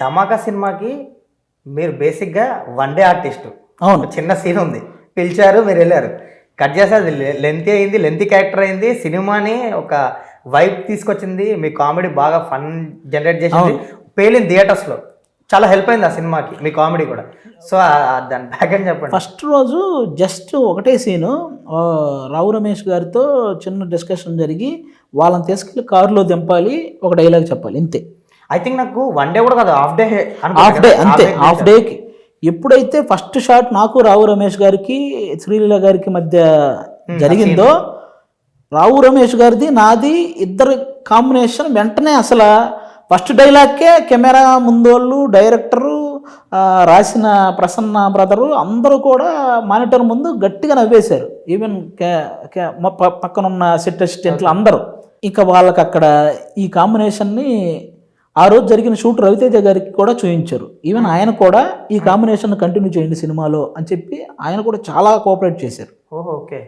ధమాకా సినిమాకి మీరు బేసిక్గా వన్ డే ఆర్టిస్ట్. అవును. చిన్న సీన్ ఉంది, పిలిచారు, మీరు వెళ్ళారు, కట్ చేస్తే అది లెంతీ అయింది, లెంతీ క్యారెక్టర్ అయింది, సినిమాని ఒక వైబ్ తీసుకొచ్చింది, మీ కామెడీ బాగా ఫన్ జనరేట్ చేసింది, పేలింది థియేటర్స్లో. చాలా హెల్ప్ అయింది ఆ సినిమాకి మీ కామెడీ కూడా. సో దాని బ్యాక్ అని చెప్పండి. ఫస్ట్ రోజు జస్ట్ ఒకటే సీను, రావు రమేష్ గారితో చిన్న డిస్కషన్ జరిగి వాళ్ళని తీసుకెళ్ళి కారులో దింపాలి, ఒక డైలాగ్ చెప్పాలి, ఇంతే. ఐ థింక్ నాకు వన్ డే కూడా కాదు, హాఫ్ డే అంతే. హాఫ్ డేకి ఎప్పుడైతే ఫస్ట్ షాట్ నాకు రావు రమేష్ గారికి శ్రీలీల గారికి మధ్య జరిగిందో, రావు రమేష్ గారిది నాది ఇద్దరు కాంబినేషన్ వెంటనే అసలు ఫస్ట్ డైలాగ్కే కెమెరా ముందోళ్ళు, డైరెక్టరు, రాసిన ప్రసన్న బ్రదరు అందరూ కూడా మానిటర్ ముందు గట్టిగా నవ్వేశారు. ఈవెన్ పక్కనున్న సెట్ అసిస్టెంట్లు అందరూ. ఇక వాళ్ళకి అక్కడ ఈ కాంబినేషన్ని ఆ రోజు జరిగిన షూట్ రవితేజ గారికి కూడా చూపించారు. ఈవెన్ ఆయన కూడా ఈ కాంబినేషన్ కంటిన్యూ చేయండి సినిమాలో అని చెప్పి ఆయన కూడా చాలా కోఆపరేట్ చేశారు. ఓహో, ఓకే.